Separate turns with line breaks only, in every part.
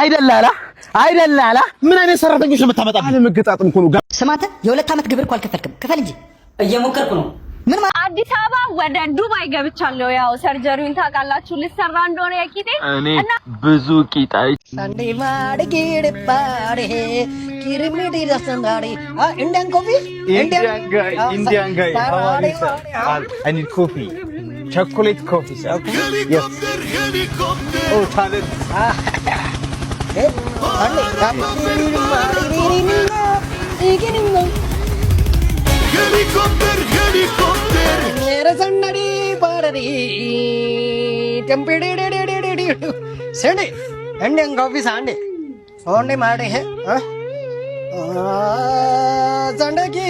አይደላላ ምን አይነት ሰራተኞች ነው የምታመጣብኝ?
አለ መገጣጥም እኮ ነው።
ስማተ የሁለት ዓመት ግብር እኮ አልከፈልክም። ክፈል እንጂ። እየሞከርኩ ነው። ምን
አዲስ አበባ ወደ ዱባይ ገብቻለሁ። ያው ሰርጀሪውን ታውቃላችሁ ልሰራ እንደሆነ የቂጤ
እና ብዙ ቂጣይ
ሰንዴ ማድጌድ ባሬ ኪሪሚዲ ረሰንዳሪ ኢንዲያን ኮፊ
Indian guy how are you sir? I need coffee, chocolate coffee sir. Yes. Oh talent.
Helicopter
मेरे सन्नड़ी पारदी टेम्पीडी Sunday Indian coffee Sunday Sunday मारे हैं संडे की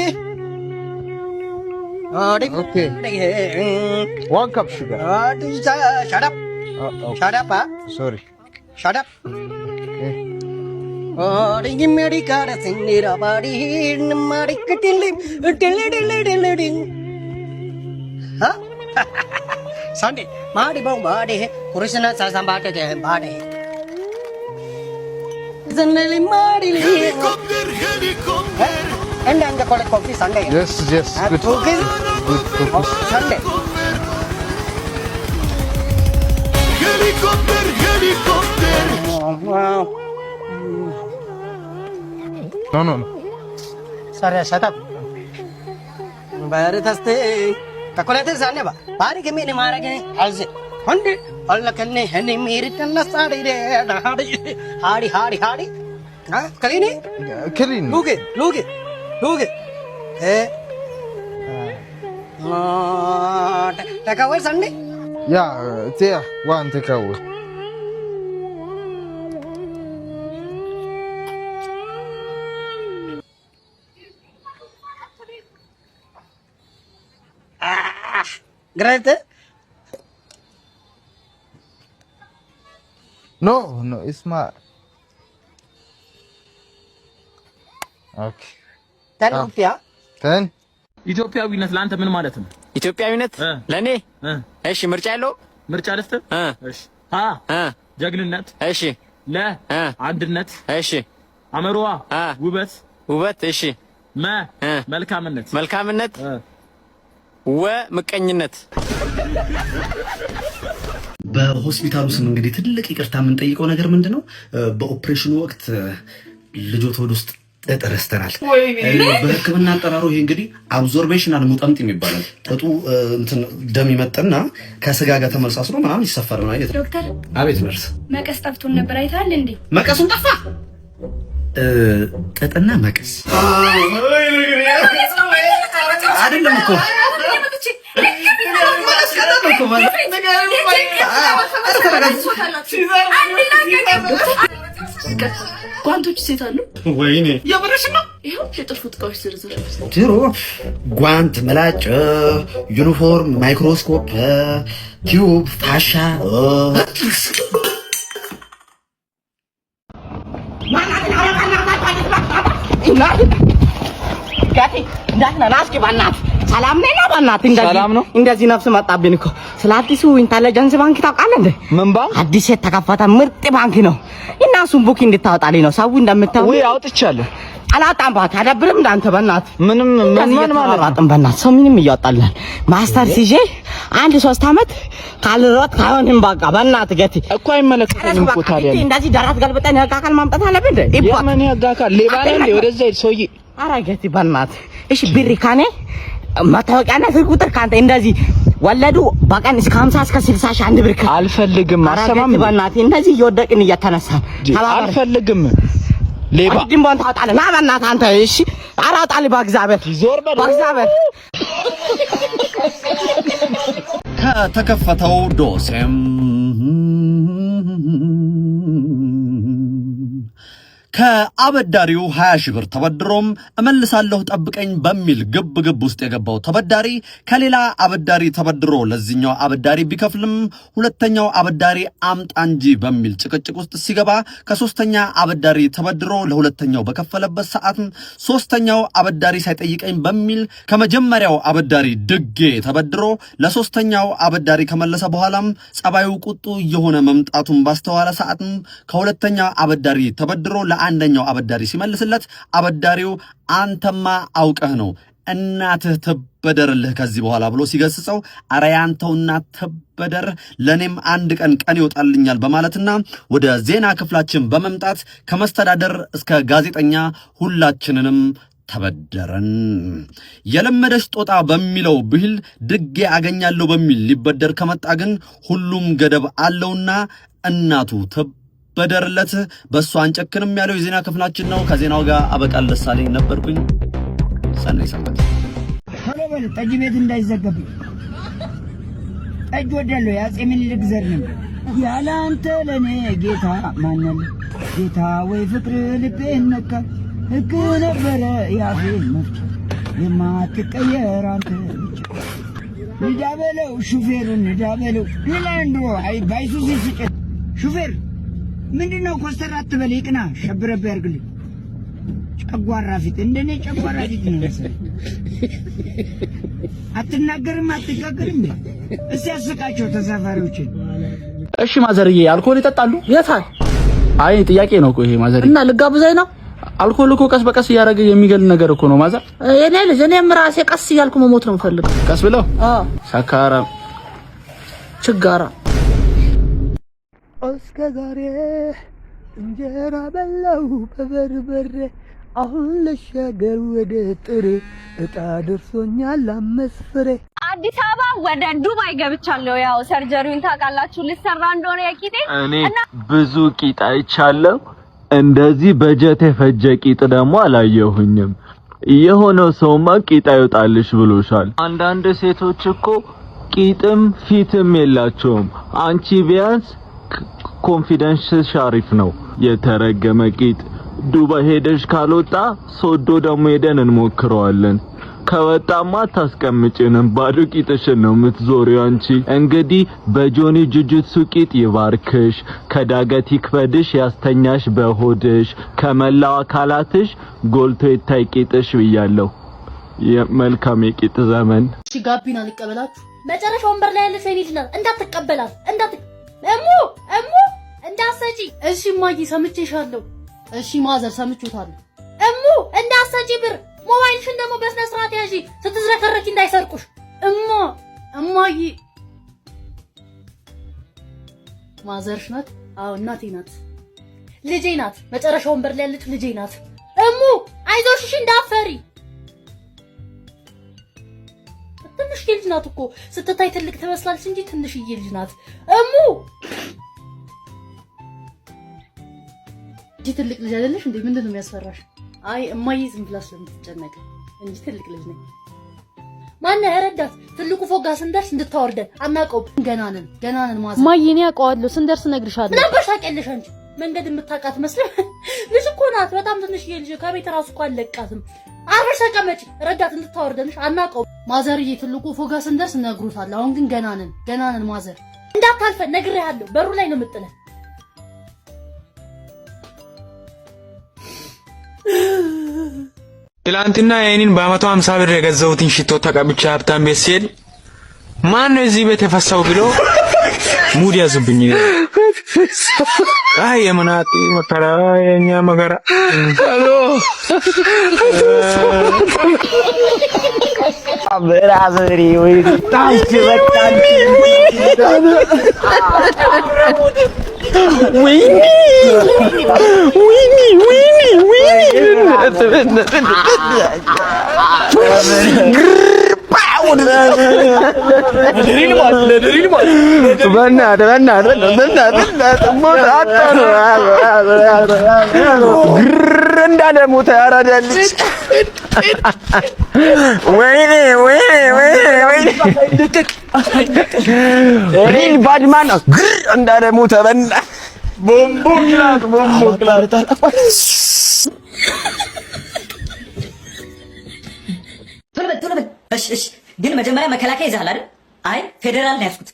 Okay. 1 cup sugar.
Shut up. Shut up.
Sorry.
Shut up.
Okay.
Ringi meri kara sindira badi mari kitili tilli. Huh? Sunday. Mari bang badi hai. Kurishna sasam bade hai bade. Zanali mari li.
helicopter
And I'm the collect coffee Sunday.
Yes. Good.
Okay.
Good coffee.
Sunday.
helicopter
Wow.
No.
Sorry, shut up. Bayar thaste. Takolate sane ba. Bari ke mene mara ke alse. Honde. Alla kanne hene mere tanna sadi re. Hadi. Ha? Kalini?
Clean.
Luge. Take away Sunday.
Yeah, there. One take away.
Great.
No, it's my. Okay.
10 rupiah.
10.
ኢትዮጵያዊነት ለአንተ ምን ማለት ነው?
ኢትዮጵያዊነት ለኔ እሺ፣ ምርጫ ያለው
ምርጫ ደስተ እሺ፣ ጀግንነት እሺ፣ አንድነት እሺ፣ አመሯ ውበት እሺ፣ መልካምነት ምቀኝነት።
በሆስፒታሉ ስም እንግዲህ ትልቅ ይቅርታ የምንጠይቀው ነገር ምንድነው? በኦፕሬሽኑ ወቅት ልጆት ሆድ ውስጥ ጠጠር ረስተናል። በሕክምና አጠራሩ ይሄ እንግዲህ አብዞርቤሽናል ሙጠምጥም ይባላል። ጠጡ እንትን ደም ይመጣና ከስጋ ጋር ተመሳስሎ ምናምን ይሰፈር ነው አይደል?
ዶክተር።
አቤት ነርስ።
መቀስ ጠፍቶን ነበር አይታል እንዴ?
መቀሱን ጠፋ። ጠጠና መቀስ አይደለም እኮ
ጓንቶች ሴት አሉ።
ወይኔ
የምርሽ ነው? ይሄው የጥልፍ እቃዎች ዝርዝር
ድሮ ጓንት፣ ምላጭ፣ ዩኒፎርም፣ ማይክሮስኮፕ፣ ቲዩብ፣ ፋሻ
ሰላም ነው።
እንደዚህ ነፍስ መጣብኝ እኮ። ስለ አዲሱ ኢንተለጀንስ ባንክ ታውቃለህ እንዴ?
ምን ባንክ?
አዲስ የተከፈተ ምርጥ ባንክ ነው እና እሱን ቡክ እንድታወጣልኝ ነው። ሰው እንደምታው
ወይ አውጥቻለሁ።
አላጣም ባንክ አደብርም እንዳንተ በእናትህ
ምን ማለት ነው?
በእናትህ ሰው ምንም እያወጣልህ ማስተርስ ይዤ 1-3 አመት ካልሮጥ ካሁንም በቃ በእናትህ ገቲ
እኮ አይመለከተኝም እኮ ታዲያ
እንደዚህ ደራት ገልብጠን ያጋካል ማምጣት አለብህ እንዴ?
የምን ያጋካል? ሌባ ነህ እንዴ? ወደዛ ሂድ ሰውዬ።
ኧረ ገቲ በእናትህ እሺ። ብር ካኔ መታወቂያና ስልክ ቁጥር ካንተ እንደዚህ ወለዱ በቀን እስከ 50 እስከ 60 ሺህ አንድ ብር
አልፈልግም። አሰማም
በእናትህ እንደዚህ እየወደቅን እየተነሳን
አልፈልግም። ሌባ
ድንቧን ታወጣለህ። ና በእናትህ አንተ እሺ። ኧረ አውጣልኝ በእግዚአብሔር
ዞር በል
በእግዚአብሔር።
ከተከፈተው ዶሴም ከአበዳሪው 20 ሺህ ብር ተበድሮም እመልሳለሁ ጠብቀኝ በሚል ግብ ውስጥ የገባው ተበዳሪ ከሌላ አበዳሪ ተበድሮ ለዚህኛው አበዳሪ ቢከፍልም ሁለተኛው አበዳሪ አምጣ እንጂ በሚል ጭቅጭቅ ውስጥ ሲገባ ከሶስተኛ አበዳሪ ተበድሮ ለሁለተኛው በከፈለበት ሰዓት ሶስተኛው አበዳሪ ሳይጠይቀኝ በሚል ከመጀመሪያው አበዳሪ ድጌ ተበድሮ ለሶስተኛው አበዳሪ ከመለሰ በኋላም ጸባዩ ቁጡ የሆነ መምጣቱን ባስተዋለ ሰዓት ከሁለተኛ አበዳሪ ተበድሮ ለአንደኛው አበዳሪ ሲመልስለት አበዳሪው አንተማ አውቀህ ነው እናትህ ተበደርልህ ከዚህ በኋላ ብሎ ሲገስጸው አረ ያንተው እናት ተበደር ለኔም አንድ ቀን ይወጣልኛል በማለትና ወደ ዜና ክፍላችን በመምጣት ከመስተዳደር እስከ ጋዜጠኛ ሁላችንንም ተበደረን። የለመደሽ ጦጣ በሚለው ብሂል ድጌ አገኛለሁ በሚል ሊበደር ከመጣ ግን ሁሉም ገደብ አለውና እናቱ በደርለት በሷ አንጨክንም ያለው የዜና ክፍላችን ነው። ከዜናው ጋር አበቃል ደሳለኝ ነበርኩኝ። ሰናይ ሰንበት።
ቶሎ ጠጅ ቤት እንዳይዘገብኝ። ጠጅ ወዳለሁ ያጼ ምኒልክ ዘር ነው። ያለ አንተ ለኔ ጌታ ማነው ጌታ ወይ ፍቅር ልቤን ነካ ሕግ ነበረ ያፌን መፍቻ የማትቀየር አንተ ብቻ። ንዳ በለው ሹፌሩን ንዳ በለው ሌላንዶ አይ ባይሱዚ ሲጭት ሹፌር ምንድነው ኮስተር አትበል ይቅና ሸብረብ ያርግልኝ። ጨጓራ ፊት እንደኔ ጨጓራ ፊት ነው መሰለኝ። አትናገርም አትጋገርም። እስቲ ያስቃቸው ተሳፋሪዎችን።
እሺ ማዘርዬ አልኮል ይጠጣሉ?
የታል?
አይ ጥያቄ ነው እኮ ይሄ ማዘርዬ።
እና ልጋብዘኝ ነው?
አልኮል እኮ ቀስ በቀስ እያደረገ የሚገል ነገር እኮ ነው ማዘር።
የኔ ልጅ እኔም ራሴ ቀስ እያልኩ መሞት ነው የምፈልገው።
ቀስ ብለው? ሰካራ
ችጋራ
እስከ ዛሬ እንጀራ በላው በበርበሬ አሁን ልሻገር ወደ ጥሬ እጣ ደርሶኛል 5 ፍሬ።
አዲስ አበባ ወደ ዱባይ ገብቻለሁ። ያው ሰርጀሪውን ታውቃላችሁ ልሰራ እንደሆነ የቂጤ
እኔ ብዙ ቂጥ አይቻለሁ። እንደዚህ በጀት የፈጀ ቂጥ ደግሞ አላየሁኝም። የሆነው ሰውማ ቂጥ አይወጣልሽ ብሎሻል። አንዳንድ ሴቶች እኮ ቂጥም ፊትም የላቸውም። አንቺ ቢያንስ ኮንፊደንስ አሪፍ ነው። የተረገመ ቂጥ ዱባይ ሄደሽ ካልወጣ ሶዶ ደግሞ ሄደን እንሞክረዋለን። ከወጣማ ታስቀምጪንም ባዶ ቂጥሽን ነው የምትዞሪው አንቺ። እንግዲህ በጆኒ ጁጁትሱ ቂጥ ይባርክሽ፣ ከዳገት ይክበድሽ፣ ያስተኛሽ በሆድሽ፣ ከመላው አካላትሽ ጎልቶ ይታይ ቂጥሽ ብያለሁ። የመልካም የቂጥ ዘመን።
እሺ ጋቢና ልቀበላችሁ። መጨረሻ ወንበር ላይ ያለሽ የኔ ልጅ ናት። እንዳትቀበላት እሙ እንዳሰጪ። እሺ ማጂ ሰምቼሻለሁ። እሺ ማዘር ሰምቼታለሁ። እሙ እንዳሰጪ ብር ሞባይልሽን ደግሞ በስነ ስርዓት ያዢ፣ ስትዝረከረኪ እንዳይሰርቁሽ። እማዬ ማዘርሽ ናት? አዎ እናቴ ናት፣ ልጄ ናት። መጨረሻ ወንበር ላይ ያለች ልጄ ናት። እሙ አይዞሽ፣ እሺ እንዳፈሪ። ትንሽዬ ልጅ ናት እኮ ስትታይ ትልቅ ትመስላለች እንጂ ትንሽዬ ልጅ ናት። እሙ ትልቅ ልጅ አይደለሽ እንዴ? ምንድነው የሚያስፈራሽ? አይ እማዬ ዝም ብላ ስለምትጨነቅ እንጂ ትልቅ ልጅ ነኝ። ማነህ ረዳት? ትልቁ ፎቅ ጋር ስንደርስ እንድታወርደን አናውቀውም። ገና ነን ማዘር። እማዬ እኔ አውቀዋለሁ፣ ስንደርስ እነግርሻለሁ። ምን አባሽ ታውቂያለሽ አንቺ? መንገድ የምታውቃት መስሎኝ። ልጅ እኮ ናት፣ በጣም ትንሽዬ ልጅ። ከቤት ራሱ እኮ አልለቃትም። አብረሽ ተቀመጪ፣ ረዳት እንድታወርደንሽ አናውቀውም። ማዘርዬ ትልቁ ፎቅ ጋር ስንደርስ እነግሩታለሁ። አሁን ግን ገና ነን ማዘር። እንዳታልፈን ነግሬሃለሁ። በሩ ላይ ነው የምጥለን።
ትላንትና የኔን በ150 ብር የገዛሁትን ሽቶ ተቀብቼ ሀብታም ቤት ሲሄድ ማን ነው እዚህ ቤት የፈሳው ብሎ ሙድ ያዙብኝ። አይ የመናጢ መከራ የኛ መከራ። ሄሎ
ብራዘሪ ወይ ታሽ በጣም
ወይኔ
ሪል ባድማን እንዳለ ሞተ በእናትህ ቦምቦክላት
ቶሎ በል እሺ ግን መጀመሪያ መከላከያ ይዘሃል አይደል አይ ፌደራል ነው ያስኩት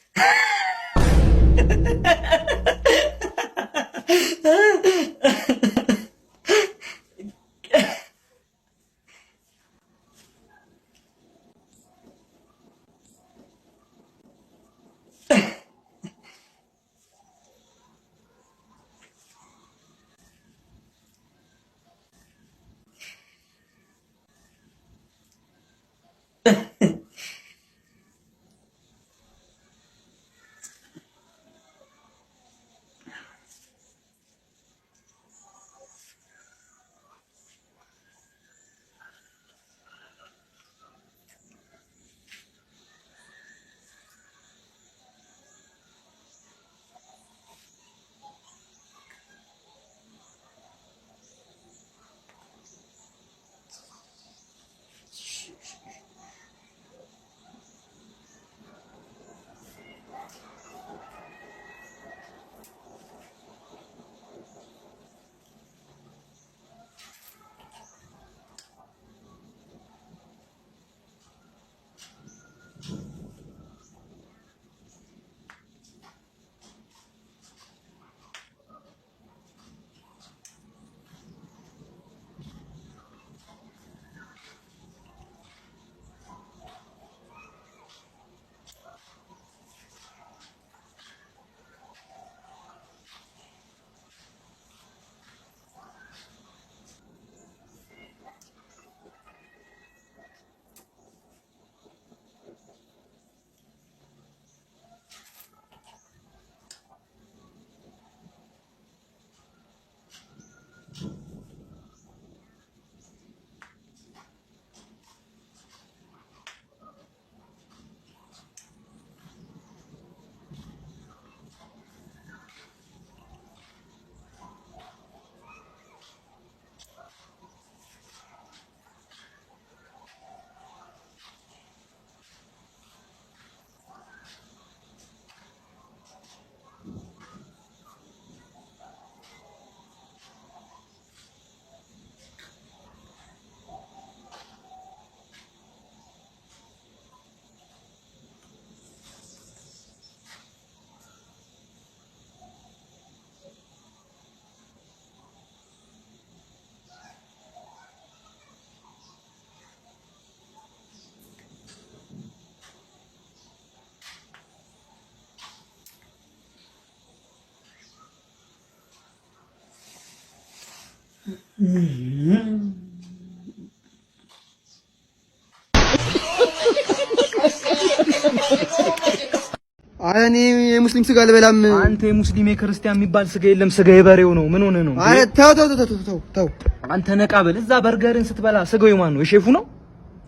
እኔ የሙስሊም ስጋ አልበላም።
አንተ የሙስሊም የክርስቲያን የሚባል ስጋ የለም። ስጋ የበሬው ነው። ምን ሆነ ነው?
አረ ተው
አንተ ነቃ በል። እዛ በርገርን ስትበላ ስጋው የማን ነው? የሼፉ ነው?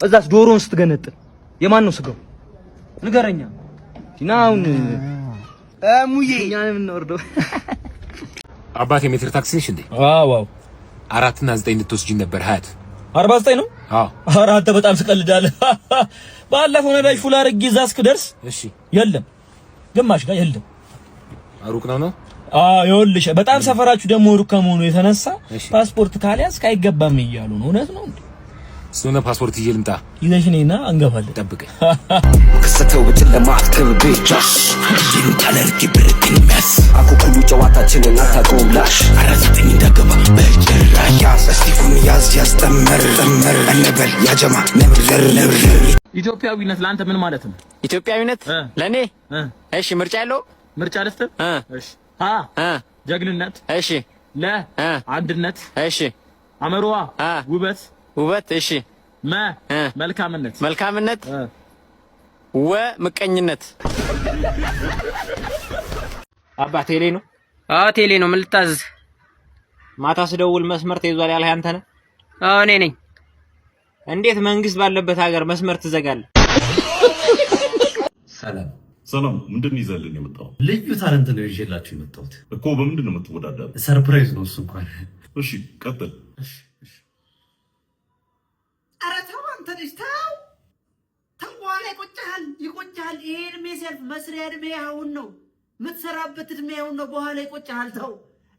እዛስ ዶሮን ስትገነጥል የማን ነው ስጋው? ንገረኛ። ዲናውን
ሙዬ
እኛ ነን የምንወርደው።
አባቴ ሜትር ታክሲ ነሽ እንዴ?
ዋው
4 እና 9 እንድትወስጂኝ ነበር።
49 ነው?
አዎ።
ኧረ አንተ በጣም ትቀልዳለህ። ባለፈው ነዳጅ ፉል አድርጌ እዛ እስክደርስ
እሺ
የለም ግማሽ ጋር የለም።
ሩቅ ነው?
ይኸውልሽ በጣም ሰፈራችሁ ደግሞ ሩቅ ከመሆኑ የተነሳ ፓስፖርት ካልያዝክ አይገባም እያሉ ነው። እውነት ነው እንዴ?
ስለሆነ ፓስፖርት ይዤ ልምጣ።
ይዘሽ ነይና እንገባለን።
ጠብቀኝ።
ከሰተው በጨለማ አትከብቤቻሽ ጊዜን ታለርቂ ብርቅን የሚያስ አኩኩሉ ጨዋታችንን አታውቀውም ላሽ 49 እንዳገባ በጭራሽ እስቲኩን ያዝ ያስጠመር እንበል ያጀማ ነብር
ኢትዮጵያዊነት ለአንተ ምን ማለት ነው?
ኢትዮጵያዊነት ለኔ እሺ ምርጫ ያለው
ምርጫ ደስተ እሺ ጀግንነት እሺ አንድነት እሺ አመሯ ውበት እሺ መልካምነት ምቀኝነት
አባ ቴሌ ነው?
ቴሌ ነው። ምን ልታዘዝ?
ማታ ስደውል መስመር ተይዟል ያልህ አንተ ነህ?
እኔ ነኝ።
እንዴት መንግስት ባለበት ሀገር መስመር ትዘጋለህ?
ሰላም ምንድን ይዘልን የመጣው?
ልዩ ታለንት ነው ይዤላችሁ የመጣሁት
እኮ። በምንድን ነው የምትወዳደሩ?
ሰርፕራይዝ ነው እሱ እንኳን።
እሺ ቀጥል።
ኧረ ተው አንተ ልጅ ተው። በኋላ ይቆጭሃል። ይሄ እድሜ ሲያልፍ መስሪያ እድሜ አሁን ነው።
ምትሰራበት እድሜው ነው በኋላ ይቆጫል ተው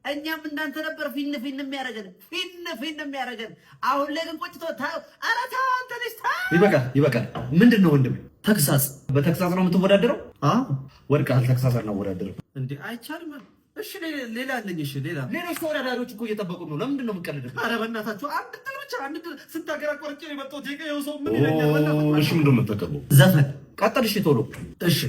እኛም እንዳንተ ነበር ፊን የሚያረገን አሁን ላይ ግን ቆጭቶ ታው አራታ አንተ ልጅ ይበቃል ምንድነው ወንድሜ ተክሳስ በተክሳስ ነው የምትወዳደረው ወድቀሃል ተክሳስ ነው ወዳደረው እንዴ አይቻልም እሺ ሌላ አለኝ እሺ ሌሎች ተወዳዳሪዎች እኮ እየጠበቁ ነው ለምንድን ነው የምትቀልደው ኧረ በእናታችሁ አንድ ስንት ሀገር አቋርጬ የመጣው ቴከው ሰው ምን ይለኛል
እሺ ምንድን ነው የምትጠቀመው
ዘፈን ቀጥል እሺ ቶሎ እሺ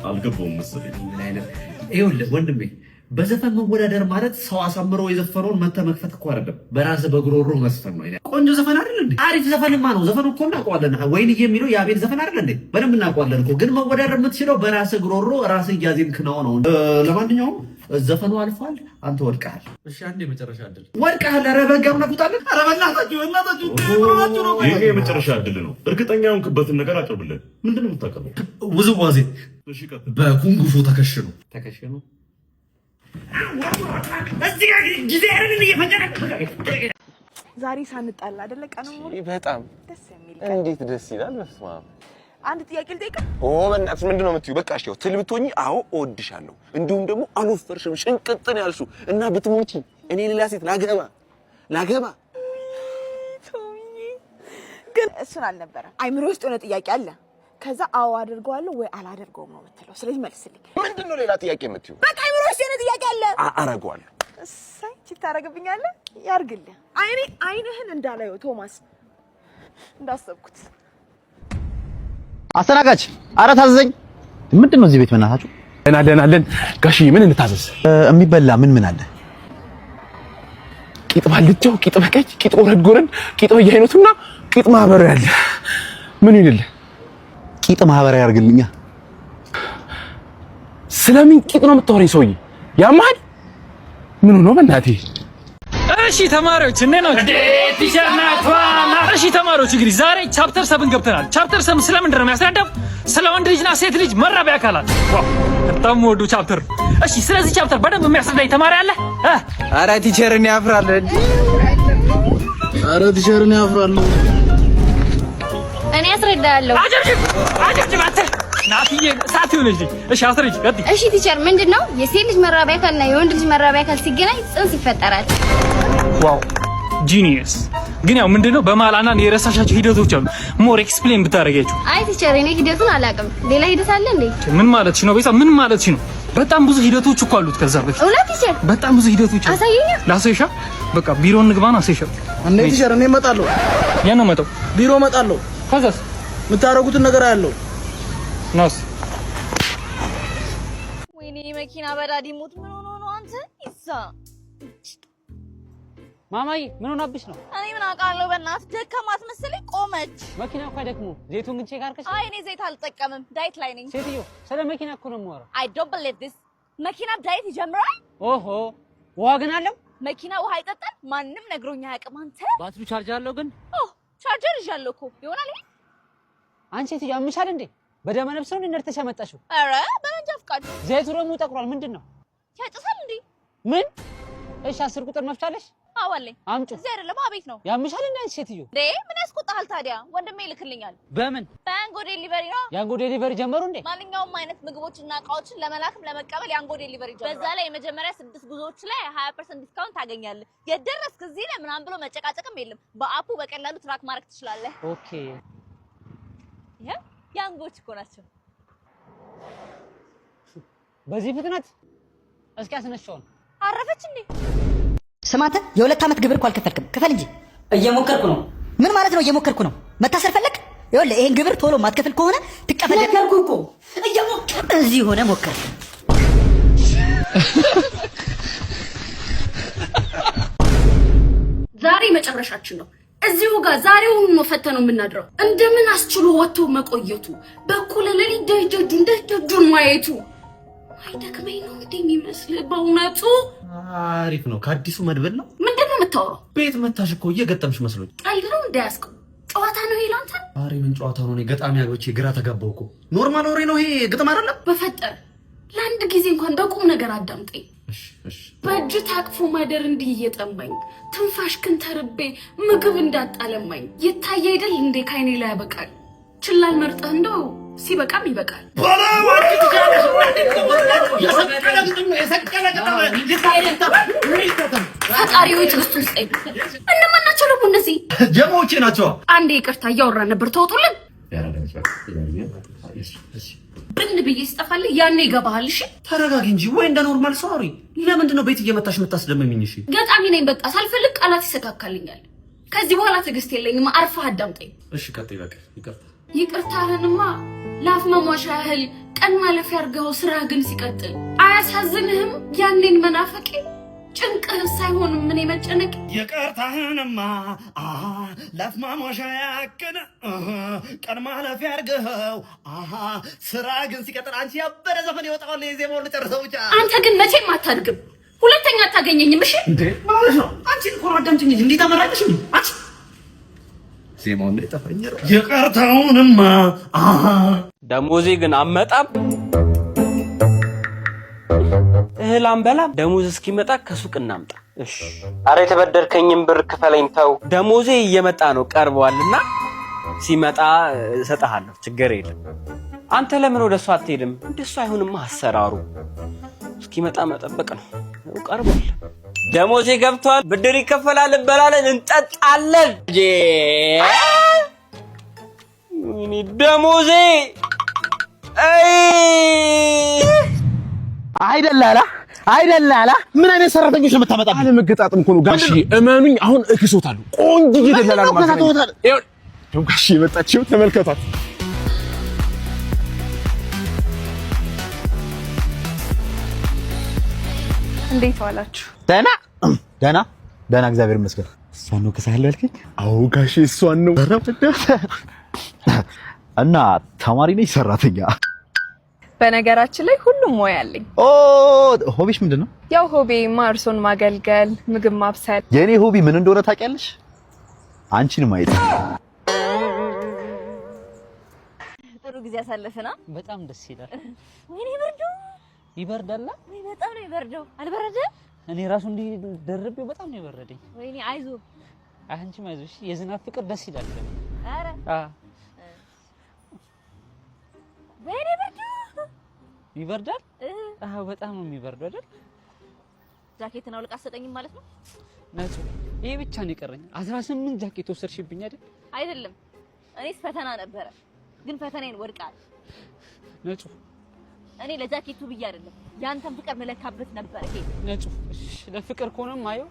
አልገባውም መሰለኝ
ይኸውልህ ወንድሜ በዘፈን መወዳደር ማለት ሰው አሳምሮ የዘፈነውን መተህ መክፈት እኮ አይደለም በራስህ በግሮሮ መስፈን ነው ቆንጆ ዘፈን አይደል እንዴ አሪፍ ዘፈንማ ነው ዘፈኑ እኮ እናውቀዋለን ወይንዬ የሚለው የአቤል ዘፈን አይደል እንዴ በደንብ እናውቀዋለን እኮ ግን መወዳደር የምትችለው በራስህ ግሮሮ ራስህ እያዜምክ ነው ለማንኛውም ዘፈኑ አልፏል አንተ ወድቀሃል እሺ አንዴ መጨረሻ አይደል ወድቀሃል ኧረ በጋም ነቁጣለን ኧረ በእናታችሁ ነው
ይሄ የመጨረሻ አይደል ነው እርግጠኛ ሆንክበትን ነገር አቅርብልን ምንድነው የምታቀርበው
ውዝዋዜ
እሺ ቀጥል
በኩንጉፉ ተከሽኑ
ዛሬ ሳንጣላ አይደለ ቀኑ ሙሉ
በጣም
ደስ የሚል
እንዴት ደስ ይላል በስመ አብ
አንድ ጥያቄ ልጠይቅህ
በእናትሽ ምንድነው የምትይው በቃ እሺ ትል ብትሆኚ አዎ እወድሻለሁ እንዲሁም ደግሞ አልወፈርሽም ሽንቅጥን ያልሽው እና ብትሞቺ እኔ ሌላ ሴት ላገባ
ግን እሱን አልነበረ አይምሮ ውስጥ የሆነ ጥያቄ አለ ከዛ አዎ አድርገዋለሁ ወይ አላደርገውም ነው የምትለው ስለዚህ መልስልኝ
ምንድነው ሌላ ጥያቄ የምትይው
በቃ አይምሮ ውስጥ የሆነ ጥያቄ አለ
አረጋዋለሁ
እሰይ ቺ ታረጋግኛለህ ያርግልህ አይንህን እንዳላየው ቶማስ እንዳሰብኩት
አስተናጋጅ ኧረ ታዘዘኝ ምንድነው እዚህ ቤት መናታችሁ
እናደናለን ጋሺ ምን እንታዘዝ
የሚበላ ምን አለ
ቂጥ ባልጫው ቂጥ በቀይ ቂጥ ወረድጎረን ቂጥ በየአይነቱና ቂጥ ማህበራዊ ያለ ምን ይልልህ
ቂጥ ማህበራዊ ያርግልኛ
ስለምን ቂጥ ነው የምታወሪኝ ሰውዬ ያማል ምን ነው በእናቴ
እሺ ተማሪዎች እነና ቲቸር ናቷና እሺ ተማሪዎች እንግዲህ ዛሬ ቻፕተር 7 ገብተናል ቻፕተር 7 ስለምን ነው የሚያስረዳው ስለ ወንድ ልጅና ሴት ልጅ መራቢያ አካላት በጣም ወዱ ቻፕተር እሺ ስለዚህ ቻፕተር በደንብ የሚያስረዳኝ ተማሪ አለ
አረ ቲቸርን ያፍራል
እኔ አስረዳለሁ
አጀብጅብ ናትዬ ሳት ይሆነልኝ እሺ አስረጅ ቀጥይ
እሺ ቲቸር ምንድነው የሴት ልጅ መራቢያ አካልና የወንድ ልጅ መራቢያ አካል ሲገናኝ ጽንስ ይፈጠራል
ዋው ጂኒየስ ግን ያው ምንድነው በማላና የረሳሻቸው ሂደቶች አሉ ሞር ኤክስፕሌን ብታረጋችሁ
አይ ቲቸር እኔ ሂደቱን አላውቅም ሌላ ሂደት አለ እንዴ
ምን ማለትሽ ነው ቤዛ ምን ማለትሽ ነው በጣም ብዙ ሂደቶች እኮ አሉት ከዛ በፊት
እውነት ቲቸር
በጣም ብዙ ሂደቶች
አሳየኝ
ላሳይሻ በቃ ቢሮ እንግባና አሳይሻ
እንዴ ቲቸር እኔ እመጣለሁ
ያ ነው መጣው
ቢሮ እመጣለሁ
ከዛስ
የምታረጉትን ነገር አያለው
ናስ
ወይኔ መኪና በዳዲ ሞት ምን ሆኖ ነው አንተ ይሳ
ማማዬ ምን ሆነብሽ ነው
እኔ ምን አውቃለሁ በእናትህ ደከማት መሰለኝ ቆመች
መኪና እኮ አይደክሙ ዘይቱን ግን ቼክ አድርገሽ
አይ እኔ ዘይት አልጠቀምም ዳይት ላይ ነኝ
ሴትዮ ስለ መኪና እኮ ነው የማወራው
I don't believe this መኪና ዳይት ይጀምራል
ኦሆ ውሃ ግን አለው
መኪና ውሃ ይጠጣል ማንም ነግሮኛ አያውቅም አንተ
ባትሪው ቻርጅ አለው ግን
ቻርጀር ይዣለሁ እኮ ይሆናል ይሄ
አንቺ ሴትዮ ያምሻል እንዴ በደመ ነፍስ ነው እንደርተሽ ያመጣሽው
ኧረ በመንጃ ፍቃድ
ዘይቱ ደግሞ ጠቁሯል ምንድነው
ያጭሳል እንዴ
ምን እሺ 10 ቁጥር መፍቻለሽ
አዋለኝ
አምጪ
እዚህ አይደለም አቤት ነው
ያምሻል እንዴ አንቺ ሴትዮ
እንዴ ምን ያስቆጣሃል ታዲያ ወንድሜ ይልክልኛል
በምን
ያንጎ ዴሊቨሪ ነው
ያንጎ ዴሊቨሪ ጀመሩ እንዴ
ማንኛውም አይነት ምግቦችና እቃዎችን ለመላክም ለመቀበል ያንጎ ዴሊቨሪ ጀመሩ በዛ ላይ የመጀመሪያ 6 ጉዞዎች ላይ 20% ዲስካውንት ታገኛለህ የደረስክ እዚህ ላይ ምናምን ብሎ መጨቃጨቅም የለም በአፑ በቀላሉ ትራክ ማድረግ ትችላለህ
ኦኬ
ያንጎች እኮ ናቸው
በዚህ ፍጥነት እስኪ አስነሻው
አረፈች እንዴ
ስማንተ የ2 ዓመት ግብር እኮ አልከፈልክም ክፈል እንጂ እየሞከርኩ ነው ምን ማለት ነው እየሞከርኩ ነው መታሰር ፈለክ ይኸውልህ ይሄን ግብር ቶሎ ማትከፍል ከሆነ ትቀፈደድ ነገርኩ እኮ እየሞከርኩ እዚህ ሆነ ሞከር
ዛሬ መጨረሻችን ነው እዚሁ ጋር ዛሬውን ነው ፈተነው የምናድረው እንደምን አስችሎ ወጥቶ መቆየቱ በኩል ለሊ ደጅጁን ማየቱ አይደክመኝ ነው እንዴ የሚመስል? በእውነቱ
አሪፍ ነው። ከአዲሱ መድብል ነው።
ምንድነው የምታወራው?
ቤት መታሽ እኮ እየገጠምሽ መስሎኝ።
ቀልድ ነው እንዳያስቀው። ጨዋታ ነው ይሄ ላንተ?
አሬ ምን ጨዋታ ነው? እኔ ገጣሚ አግብቼ ግራ ተጋባው እኮ። ኖርማል ወሬ ነው ይሄ፣ ግጥም አይደለም።
በፈጠር ለአንድ ጊዜ እንኳን በቁም ነገር አዳምጠኝ። በእጅ ታቅፎ ማደር እንዲህ እየጠማኝ ትንፋሽ ክን ተርቤ ምግብ እንዳጣለማኝ ይታይ አይደል እንዴ ካይኔ ላይ ያበቃል። ችላል መርጠህ እንደው ሲበቃም ይበቃል። ፈጣሪዎች ትዕግስቱን ስጠኝ። እነማን ናቸው ደግሞ እነዚህ?
ጀማዎቼ ናቸው።
አንዴ ይቅርታ እያወራን ነበር ተውጡልን። ብን ብዬ ስጠፋልህ ያኔ ይገባሃል። እሺ
ተረጋጊ እንጂ ወይ እንደ ኖርማል ሰው አውሪ። ለምንድን ነው ቤት እየመታሽ የምታስደምሚኝ? እሺ
ገጣሚ ነኝ በቃ ሳልፈልግ ቃላት ይሰካካልኛል። ከዚህ በኋላ ትዕግስት የለኝም። አርፈህ አዳምጠኝ።
እሺ ቀጥይ በቃ። ይቅርታ
ይቅርታህንማ ላፍ መሟሻ ያህል ቀን ማለፊያ አድርገው ስራ ግን ሲቀጥል አያሳዝንህም? ያኔን መናፈቄ ጭንቅህ ሳይሆን ምን መጨነቅ።
ይቅርታህንማ ላፍ መሟሻ ያክን ቀን ማለፊያ አድርገው ስራ ግን ሲቀጥል። አንቺ ያበረ ዘፈን ይወጣዋል። የዜማውን ልጨርሰው ብቻ።
አንተ ግን መቼም አታድግም። ሁለተኛ አታገኘኝም። እሺ
እንዴ ማለት ነው? አንቺ እኮ አዳምጪኝ እንጂ እንዴት አመራለሽ? አንቺ ዜማውን ለጠፈኝ። ይቅርታውንማ
ደሞዜ ግን አመጣም እህል አንበላም። ደሞዝ እስኪመጣ ከሱቅ እናምጣ። እሺ አረ የተበደርከኝም ብር ክፈለኝ ተው። ደሞዜ እየመጣ ነው ቀርቧልና ሲመጣ እሰጥሃለሁ። ችግር የለም። አንተ ለምን ወደሱ አትሄድም? እንደሱ አይሆንማ አሰራሩ። እስኪመጣ መጠበቅ ነው። ቀርቧል። ደሞዜ ገብቷል። ብድር ይከፈላል፣ እንበላለን፣ እንጠጣለን። ደሞዜ አይደላላ ምን አይነት ሰራተኞች ነው የምታመጣብኝ?
አለመገጣጥም እኮ ነው ጋሺ፣ እመኑኝ። አሁን እክሶታለሁ። ቆንጆ ይደላላ ነው ማለት ነው። ይኸው ጋሺ የመጣችው ተመልከቷት።
እንዴት ዋላችሁ?
ደህና እግዚአብሔር ይመስገን።
እሷን ነው ከሳለ ያልከኝ? አዎ ጋሺ እሷን ነው።
እና ተማሪ ነኝ ሰራተኛ?
በነገራችን ላይ ሁሉም ሙያ አለኝ።
ሆቢሽ ምንድን ነው?
ያው ሆቢ እርሶን ማገልገል፣ ምግብ ማብሰል።
የኔ ሆቢ ምን እንደሆነ ታውቂያለሽ? አንቺን ማየት።
ጥሩ ጊዜ አሳለፈና
በጣም ደስ ይላል።
ወይኔ ብርዱ
ይበርዳል።
ወይ በጣም ነው ይበርደው። አልበረደም?
እኔ ራሱ እንዲህ ደርቤው በጣም ነው የበረደኝ።
ወይኔ አይዞ
አንቺም አይዞሽ። የዝናብ ፍቅር ደስ ይላል።
አረ ወይኔ ብርዱ
ይበርዳል። በጣም ነው የሚበርደው አይደል?
ጃኬትን አውልቅ አሰጠኝም ማለት ነው?
ነጭ ይሄ ብቻ ነው የቀረኝ። 18 ጃኬት ወሰድሽብኝ አይደል?
አይደለም እኔስ ፈተና ነበረ፣ ግን ፈተናዬን ወድቃል።
ነጭ
እኔ ለጃኬቱ ብዬ አይደለም ያንተን ፍቅር መለካበት ነበር። ይሄ
ነጭ እሺ፣ ለፍቅር ከሆነም አየው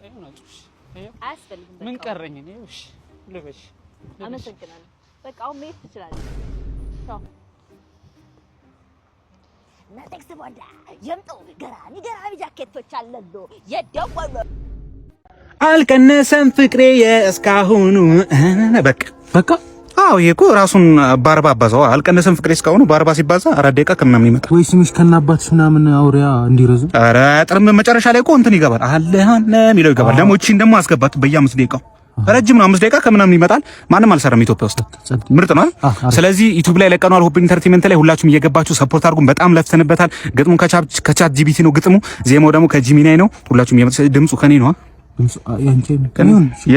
አይው ነጭ እሺ፣ አየው
አያስፈልግም።
ምን ቀረኝ እኔ? እሺ ልበሽ።
አመሰግናለሁ። በቃ አሁን መሄድ ትችላለህ። ቻው። ነቴክስ ቦንዳ የምጡ ገራሚ ጃኬቶች አለሉ የደወሉ
አልቀነሰም ፍቅሬ እስካሁኑ በቃ አዎ ይሄ እኮ ራሱን በአርባ አባዛው አልቀነሰም ፍቅሬ እስካሁኑ በአርባ ሲባዛ 4 ደቂቃ ከምናምን ይመጣ
ወይ ስምሽ ከናባትሽ ምናምን አውሪያ እንዲረዝም።
ኧረ ጥርም መጨረሻ ላይ እኮ እንትን ይገባል አለ የሚለው ይገባል። ደግሞ እቺን ደግሞ አስገባት በየ5 ደቂቃው ረጅም ነው። 5 ደቂቃ ከምናምን ይመጣል። ማንም አልሰራም ኢትዮጵያ ውስጥ ምርጥ ነው። ስለዚህ ዩቲዩብ ላይ ለቀናል ሆፕ ኢንተርቴይንመንት ላይ ሁላችሁም እየገባችሁ ሰፖርት አድርጉን። በጣም ለፍተንበታል። ግጥሙ ከቻት ጂቢቲ ነው ግጥሙ፣ ዜማው ደግሞ ከጂሚናይ ነው። ሁላችሁም ድምፁ ከኔ ነው ከኔ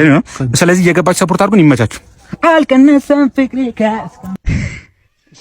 ነው። ስለዚህ እየገባችሁ ሰፖርት አድርጉን። ይመቻችሁ። አልቀነሰም ፍቅሬ